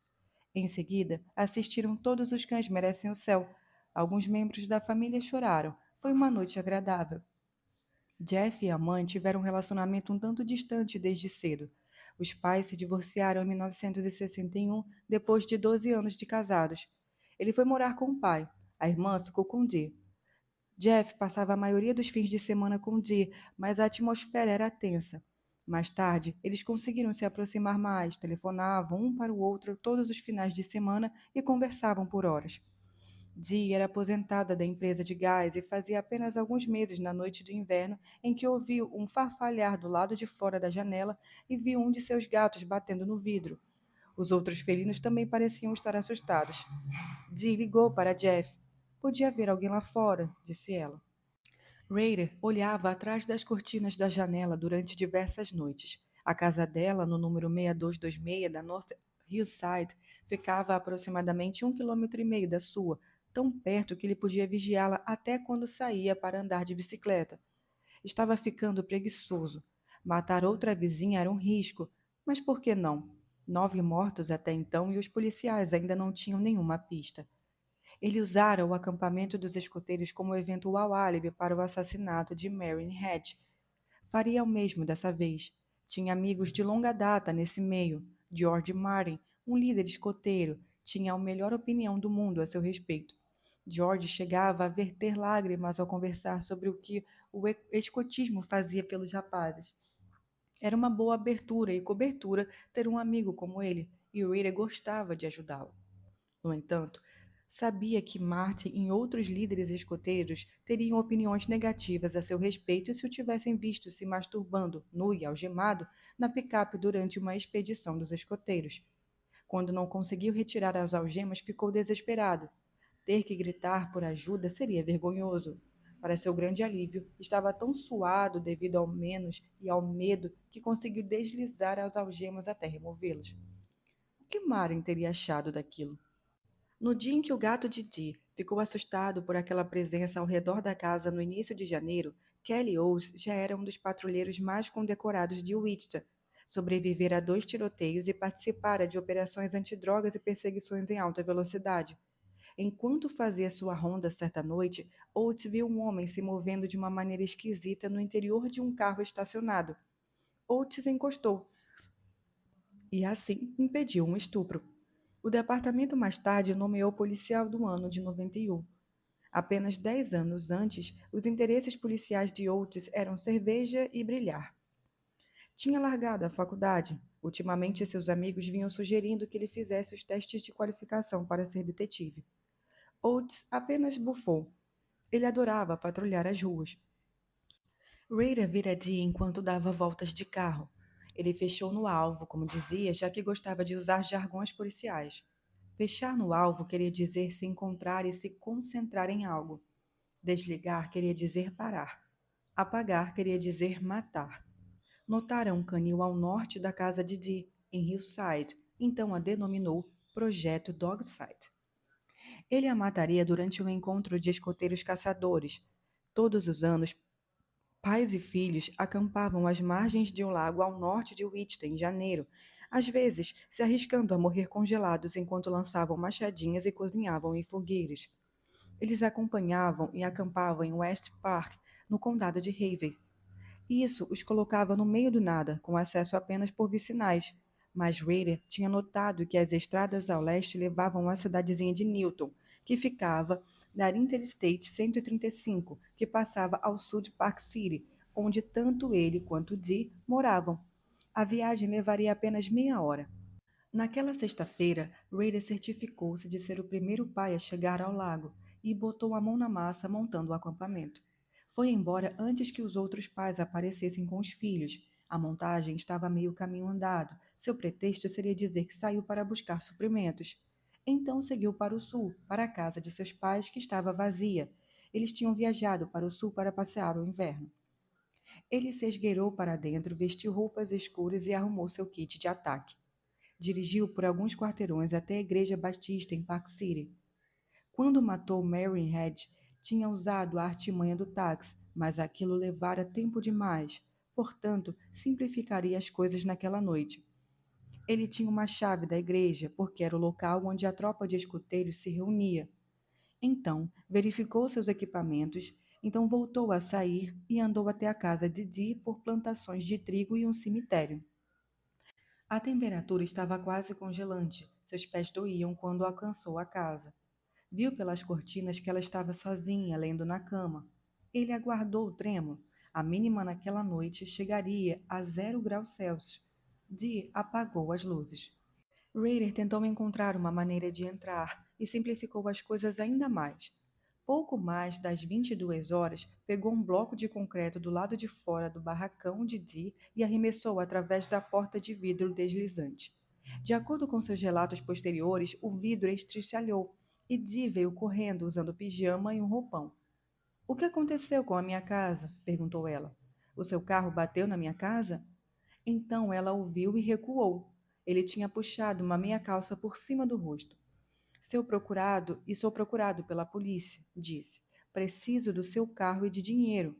Em seguida, assistiram Todos os Cães Merecem o Céu. Alguns membros da família choraram. Foi uma noite agradável. Jeff e a mãe tiveram um relacionamento um tanto distante desde cedo. Os pais se divorciaram em 1961, depois de 12 anos de casados. Ele foi morar com o pai. A irmã ficou com Dee. Jeff passava a maioria dos fins de semana com Dee, mas a atmosfera era tensa. Mais tarde, eles conseguiram se aproximar mais, telefonavam um para o outro todos os finais de semana e conversavam por horas. Dee era aposentada da empresa de gás e fazia apenas alguns meses na noite do inverno em que ouviu um farfalhar do lado de fora da janela e viu um de seus gatos batendo no vidro. Os outros felinos também pareciam estar assustados. Dee ligou para Jeff. Podia haver alguém lá fora, disse ela. Raider olhava atrás das cortinas da janela durante diversas noites. A casa dela, no número 6226 da North Hillside, ficava a aproximadamente 1,5 km da sua, tão perto que ele podia vigiá-la até quando saía para andar de bicicleta. Estava ficando preguiçoso. Matar outra vizinha era um risco, mas por que não? 9 mortos até então e os policiais ainda não tinham nenhuma pista. Ele usara o acampamento dos escoteiros como eventual álibi para o assassinato de Marion Hedge. Faria o mesmo dessa vez. Tinha amigos de longa data nesse meio. George Martin, um líder escoteiro, tinha a melhor opinião do mundo a seu respeito. George chegava a verter lágrimas ao conversar sobre o que o escotismo fazia pelos rapazes. Era uma boa abertura e cobertura ter um amigo como ele, e Rita gostava de ajudá-lo. No entanto, sabia que Martin e outros líderes escoteiros teriam opiniões negativas a seu respeito se o tivessem visto se masturbando, nu e algemado, na picape durante uma expedição dos escoteiros. Quando não conseguiu retirar as algemas, ficou desesperado. Ter que gritar por ajuda seria vergonhoso. Para seu grande alívio, estava tão suado devido ao menos e ao medo que conseguiu deslizar as algemas até removê-las. O que Maren teria achado daquilo? No dia em que o gato Didi ficou assustado por aquela presença ao redor da casa no início de janeiro, Kelly Owens já era um dos patrulheiros mais condecorados de Wichita. Sobrevivera a 2 tiroteios e participara de operações antidrogas e perseguições em alta velocidade. Enquanto fazia sua ronda certa noite, Oates viu um homem se movendo de uma maneira esquisita no interior de um carro estacionado. Oates encostou e, assim, impediu um estupro. O departamento mais tarde o nomeou policial do ano de 91. Apenas 10 anos antes, os interesses policiais de Oates eram cerveja e brilhar. Tinha largado a faculdade. Ultimamente, seus amigos vinham sugerindo que ele fizesse os testes de qualificação para ser detetive. Oates apenas bufou. Ele adorava patrulhar as ruas. Raider vira dia enquanto dava voltas de carro. Ele fechou no alvo, como dizia, já que gostava de usar jargões policiais. Fechar no alvo queria dizer se encontrar e se concentrar em algo. Desligar queria dizer parar. Apagar queria dizer matar. Notaram um canil ao norte da casa de Dee, em Hillside, então a denominou Projeto Dogside. Ele a mataria durante um encontro de escoteiros caçadores. Todos os anos, pais e filhos acampavam às margens de um lago ao norte de Wichita em janeiro, às vezes se arriscando a morrer congelados enquanto lançavam machadinhas e cozinhavam em fogueiras. Eles acompanhavam e acampavam em West Park, no condado de Havre. Isso os colocava no meio do nada, com acesso apenas por vicinais. Mas Raider tinha notado que as estradas ao leste levavam à cidadezinha de Newton, que ficava na Interstate 135, que passava ao sul de Park City, onde tanto ele quanto Dee moravam. A viagem levaria apenas meia hora. Naquela sexta-feira, Raider certificou-se de ser o primeiro pai a chegar ao lago e botou a mão na massa montando o acampamento. Foi embora antes que os outros pais aparecessem com os filhos. A montagem estava a meio caminho andado. Seu pretexto seria dizer que saiu para buscar suprimentos. Então seguiu para o sul, para a casa de seus pais, que estava vazia. Eles tinham viajado para o sul para passear o inverno. Ele se esgueirou para dentro, vestiu roupas escuras e arrumou seu kit de ataque. Dirigiu por alguns quarteirões até a igreja batista em Park City. Quando matou Marion Hedge, tinha usado a artimanha do táxi, mas aquilo levara tempo demais. Portanto, simplificaria as coisas naquela noite. Ele tinha uma chave da igreja, porque era o local onde a tropa de escoteiros se reunia. Então, verificou seus equipamentos, então voltou a sair e andou até a casa de Dee por plantações de trigo e um cemitério. A temperatura estava quase congelante. Seus pés doíam quando alcançou a casa. Viu pelas cortinas que ela estava sozinha, lendo na cama. Ele aguardou o trêmulo. A mínima naquela noite chegaria a 0 °C. Dee apagou as luzes. Raider tentou encontrar uma maneira de entrar e simplificou as coisas ainda mais. Pouco mais das 22 horas, pegou um bloco de concreto do lado de fora do barracão de Dee e arremessou através da porta de vidro deslizante. De acordo com seus relatos posteriores, o vidro estriçalhou e Dee veio correndo usando pijama e um roupão. "O que aconteceu com a minha casa?" perguntou ela. "O seu carro bateu na minha casa?" Então ela o viu e recuou. Ele tinha puxado uma meia calça por cima do rosto. Sou procurado pela polícia, disse. Preciso do seu carro e de dinheiro.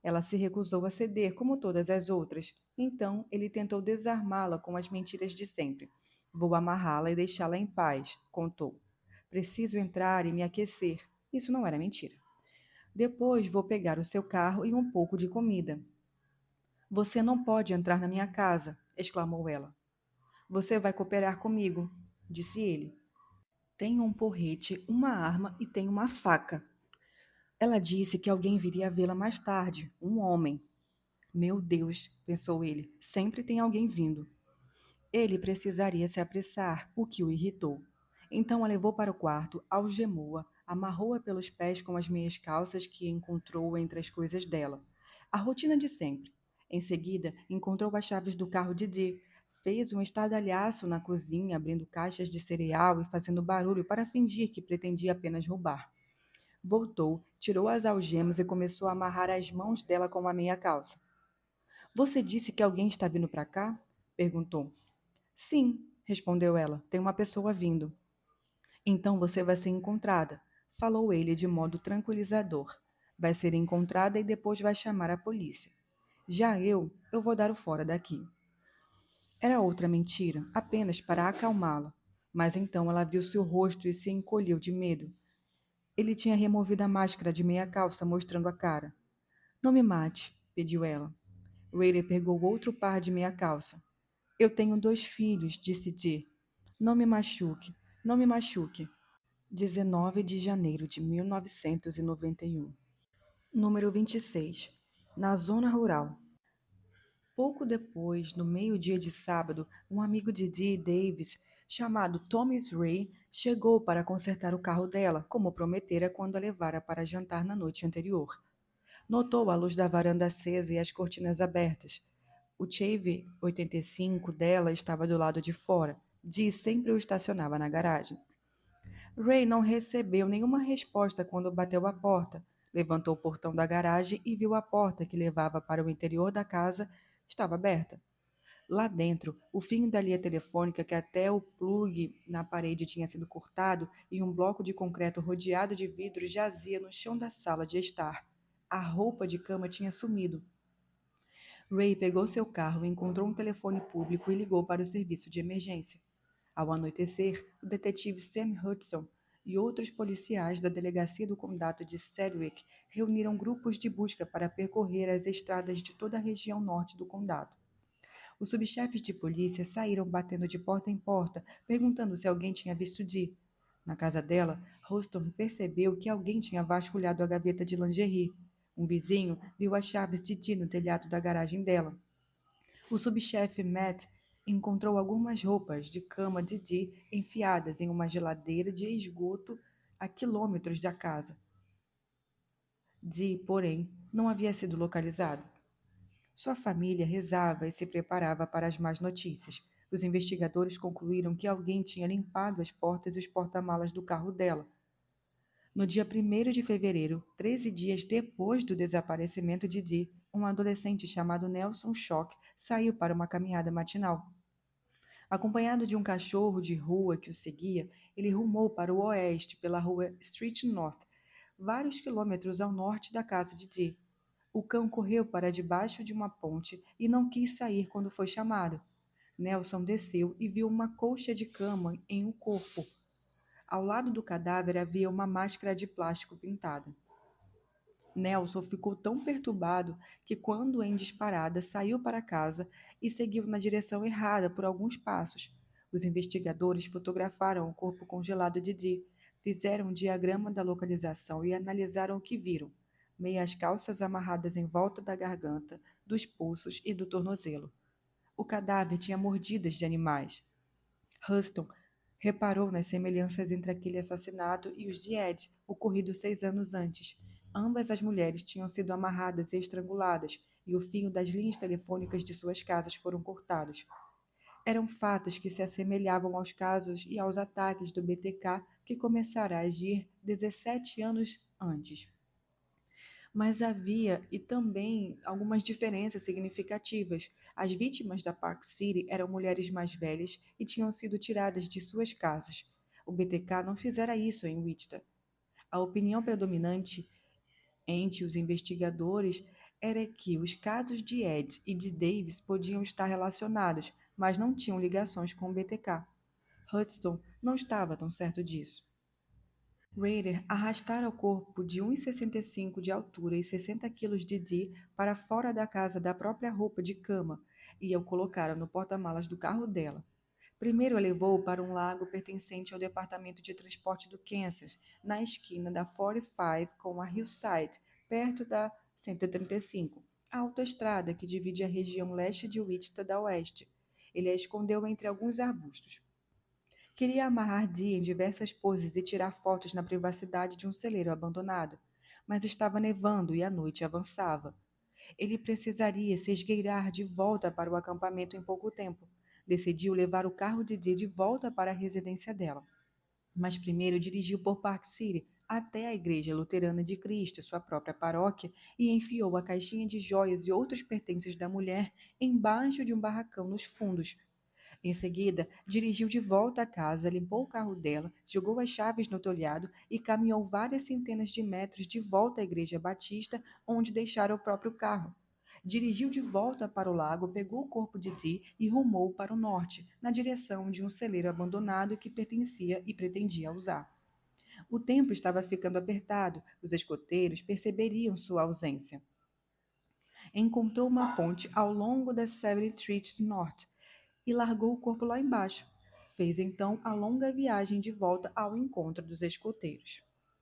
Ela se recusou a ceder, como todas as outras. Então ele tentou desarmá-la com as mentiras de sempre. Vou amarrá-la e deixá-la em paz, contou. Preciso entrar e me aquecer. Isso não era mentira. Depois vou pegar o seu carro e um pouco de comida. Você não pode entrar na minha casa, exclamou ela. Você vai cooperar comigo, disse ele. Tenho um porrete, uma arma e tenho uma faca. Ela disse que alguém viria vê-la mais tarde, um homem. Meu Deus, pensou ele, sempre tem alguém vindo. Ele precisaria se apressar, o que o irritou. Então a levou para o quarto, algemou-a, amarrou-a pelos pés com as meias calças que encontrou entre as coisas dela. A rotina de sempre. Em seguida, encontrou as chaves do carro de Dee. Fez um estardalhaço na cozinha, abrindo caixas de cereal e fazendo barulho para fingir que pretendia apenas roubar. Voltou, tirou as algemas e começou a amarrar as mãos dela com uma meia calça. Você disse que alguém está vindo para cá? Perguntou. Sim, respondeu ela. Tem uma pessoa vindo. Então você vai ser encontrada, falou ele de modo tranquilizador. Vai ser encontrada e depois vai chamar a polícia. Já eu vou dar o fora daqui. Era outra mentira, apenas para acalmá-la. Mas então ela viu seu rosto e se encolheu de medo. Ele tinha removido a máscara de meia calça, mostrando a cara. Não me mate, pediu ela. Rayleigh pegou outro par de meia calça. Eu tenho 2 filhos, disse Dee. Não me machuque, não me machuque. 19 de janeiro de 1991. Número 26. Na zona rural. Pouco depois, no meio-dia de sábado, um amigo de Dee Davis, chamado Thomas Ray, chegou para consertar o carro dela, como prometera quando a levara para jantar na noite anterior. Notou a luz da varanda acesa e as cortinas abertas. O Chevy 85 dela estava do lado de fora. Dee sempre o estacionava na garagem. Ray não recebeu nenhuma resposta quando bateu à porta. Levantou o portão da garagem e viu a porta que levava para o interior da casa estava aberta. Lá dentro, o fio da linha telefônica que até o plugue na parede tinha sido cortado e um bloco de concreto rodeado de vidro jazia no chão da sala de estar. A roupa de cama tinha sumido. Ray pegou seu carro, encontrou um telefone público e ligou para o serviço de emergência. Ao anoitecer, o detetive Sam Hudson e outros policiais da delegacia do condado de Sedgwick reuniram grupos de busca para percorrer as estradas de toda a região norte do condado. Os subchefes de polícia saíram batendo de porta em porta, perguntando se alguém tinha visto Dee. Na casa dela, Houston percebeu que alguém tinha vasculhado a gaveta de lingerie. Um vizinho viu as chaves de Dee no telhado da garagem dela. O subchefe Matt encontrou algumas roupas de cama de Dee enfiadas em uma geladeira de esgoto a quilômetros da casa. Dee, porém, não havia sido localizado. Sua família rezava e se preparava para as más notícias. Os investigadores concluíram que alguém tinha limpado as portas e os porta-malas do carro dela. No dia 1º de fevereiro, 13 dias depois do desaparecimento de Dee, um adolescente chamado Nelson Schock saiu para uma caminhada matinal. Acompanhado de um cachorro de rua que o seguia, ele rumou para o oeste pela rua Street North, vários quilômetros ao norte da casa de Dee. O cão correu para debaixo de uma ponte e não quis sair quando foi chamado. Nelson desceu e viu uma colcha de cama em um corpo. Ao lado do cadáver havia uma máscara de plástico pintada. Nelson ficou tão perturbado que, quando em disparada, saiu para casa e seguiu na direção errada por alguns passos. Os investigadores fotografaram o corpo congelado de Dee, fizeram um diagrama da localização e analisaram o que viram: meias calças amarradas em volta da garganta, dos pulsos e do tornozelo. O cadáver tinha mordidas de animais. Huston reparou nas semelhanças entre aquele assassinato e os de Ed, ocorrido 6 anos antes. Ambas as mulheres tinham sido amarradas e estranguladas, e o fio das linhas telefônicas de suas casas foram cortados. Eram fatos que se assemelhavam aos casos e aos ataques do BTK que começara a agir 17 anos antes. Mas havia e também algumas diferenças significativas. As vítimas da Park City eram mulheres mais velhas e tinham sido tiradas de suas casas. O BTK não fizera isso em Wichita. A opinião predominante entre os investigadores era que os casos de Ed e de Davis podiam estar relacionados, mas não tinham ligações com o BTK. Hudson não estava tão certo disso. Rader arrastara o corpo de 1,65 de altura e 60 quilos de Dee para fora da casa da própria roupa de cama e o colocara no porta-malas do carro dela. Primeiro a levou para um lago pertencente ao Departamento de Transporte do Kansas, na esquina da 45 com a Hillside, perto da 135, a autoestrada que divide a região leste de Wichita da oeste. Ele a escondeu entre alguns arbustos. Queria amarrar Dee em diversas poses e tirar fotos na privacidade de um celeiro abandonado, mas estava nevando e a noite avançava. Ele precisaria se esgueirar de volta para o acampamento em pouco tempo. Decidiu levar o carro de Dee de volta para a residência dela. Mas primeiro dirigiu por Park City até a Igreja Luterana de Cristo, sua própria paróquia, e enfiou a caixinha de joias e outros pertences da mulher embaixo de um barracão nos fundos. Em seguida, dirigiu de volta à casa, limpou o carro dela, jogou as chaves no telhado e caminhou várias centenas de metros de volta à Igreja Batista, onde deixara o próprio carro. Dirigiu de volta para o lago, pegou o corpo de Dee e rumou para o norte, na direção de um celeiro abandonado que pertencia e pretendia usar. O tempo estava ficando apertado, os escoteiros perceberiam sua ausência. Encontrou uma ponte ao longo da 70th Street North e largou o corpo lá embaixo. Fez então a longa viagem de volta ao encontro dos escoteiros.